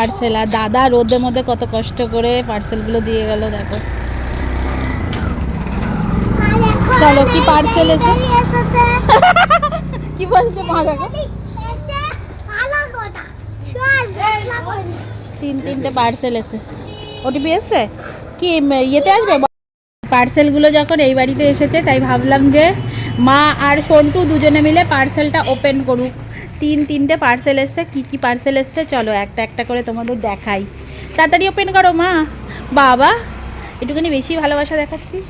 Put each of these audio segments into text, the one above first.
Parcel, আর দাদা রোদের মধ্যে কত কষ্ট করে পার্সেলগুলো দিয়ে গেল দেখো। চলো কি পার্সেল এসে কি বলছে মা দেখো, তিনটে পার্সেল এসে। ওটিপি এসছে কি ইয়েতে আসবে? পার্সেলগুলো যখন এই বাড়িতে এসেছে তাই ভাবলাম যে মা আর সন্টু দুজনে মিলে পার্সেলটা ওপেন করুক। তিনটে পার্সেল এসছে। কি পার্সেল এসছে চলো একটা একটা করে তোমাদের দেখাই। তাড়াতাড়ি ওপেন করো মা। বাবা একটুখানি বেশি ভালোবাসা দেখাচ্ছিস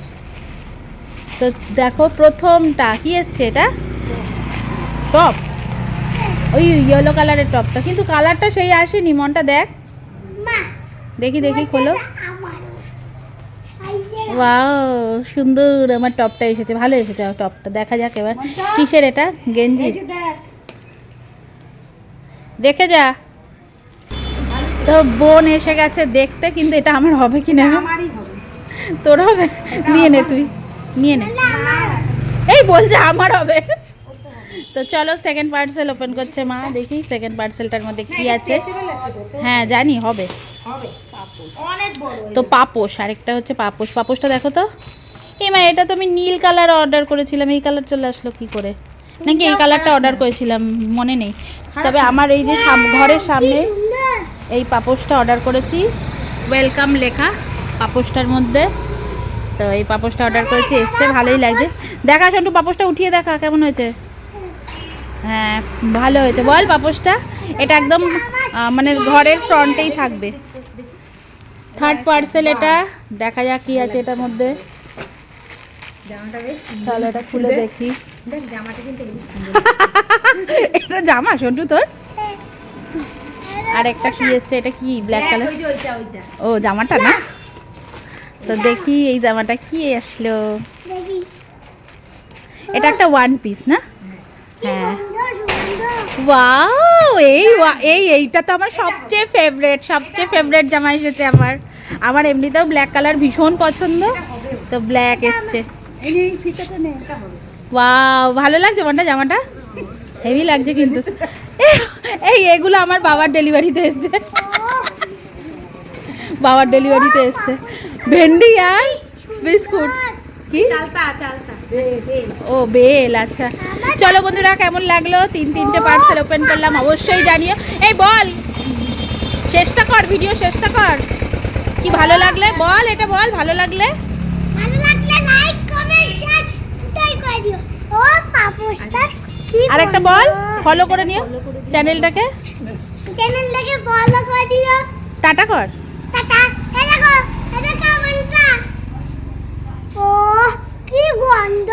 তো। দেখো প্রথমটা কি এসছে, এটা টপ, ওই ইয়েলো কালারের টপটা, কিন্তু কালারটা সেই আসেনি। মনটা দেখ, দেখি খোলো। ওয়াও সুন্দর আমার টপটা এসেছে, ভালো এসেছে টপটা। দেখা যাক এবার কিসের এটা, গেঞ্জি দেখে যা। তো বোন এসে গেছে দেখতে, কিন্তু এটা আমার হবে কি না? তোর হবে? নিয়ে নে, তুই নিয়ে নে। এই বলছে আমার হবে। তো চলো সেকেন্ড পার্সেল ওপেন করছে মা, দেখি সেকেন্ড পার্সেলটার মধ্যে কি আছে। হ্যাঁ জানি হবে তো পাপোশ, আরেকটা হচ্ছে পাপোশ। পাপোশটা দেখো তো। এই মা এটা তো আমি নীল কালার অর্ডার করেছিলাম, এই কালার চলে আসলো কি করে? নাকি এই কালারটা অর্ডার করেছিলাম মনে নেই। তবে আমার এই যে ঘরের সামনে এই পাপোশটা অর্ডার করেছি, ওয়েলকাম লেখা পাপোশটার মধ্যে। তো এই পাপোশটা অর্ডার করেছি, এসছে, ভালোই লাগছে। দেখা সন্টু পাপোশটা উঠিয়ে দেখা কেমন হয়েছে। হ্যাঁ ভালো হয়েছে বল পাপোশটা। এটা একদম মানে ঘরের ফ্রন্টেই থাকবে। থার্ড পার্সেল এটা, দেখা যাক কি আছে এটার মধ্যে। চলো এটা খুলে দেখি। এটা জামা সন্টু তোর? আর একটা কি এসছে, এটা কি ব্ল্যাক কালার? ও জামাটা না। তো দেখি এই জামাটা কি আসলো। এটা একটা ওয়ান পিস না? হ্যাঁ ওয়াও, এইটা তো আমার সবচেয়ে ফেভারিট জামা এসেছে আমার এমনিতেও ব্ল্যাক কালার ভীষণ পছন্দ, তো ব্ল্যাক এসছে। ওয়াও ভালো লাগছে মনটা, জামাটা হেভি লাগছে কিন্তু। এগুলো আমার বাবার ডেলিভারিতে এসছে। ভেন্ডি আর বিস্কুট, কি ও বেল। আচ্ছা চলো বন্ধুরা, কেমন লাগলো তিনটে পার্সেল ওপেন করলাম অবশ্যই জানিও। এই বল, শেষটা কর, ভিডিও শেষটা কর। কি ভালো লাগলে বল, এটা বল ভালো লাগলে লাইক কমেন্ট শেয়ার করে দিও। ও পাপোশটা আর একটা বল, ফলো করে নিও চ্যানেলটাকে ফলো করে দিও। টাটা কর, টাটা। এই দেখো, এটা কেমনটা? ও কি গন্ধ।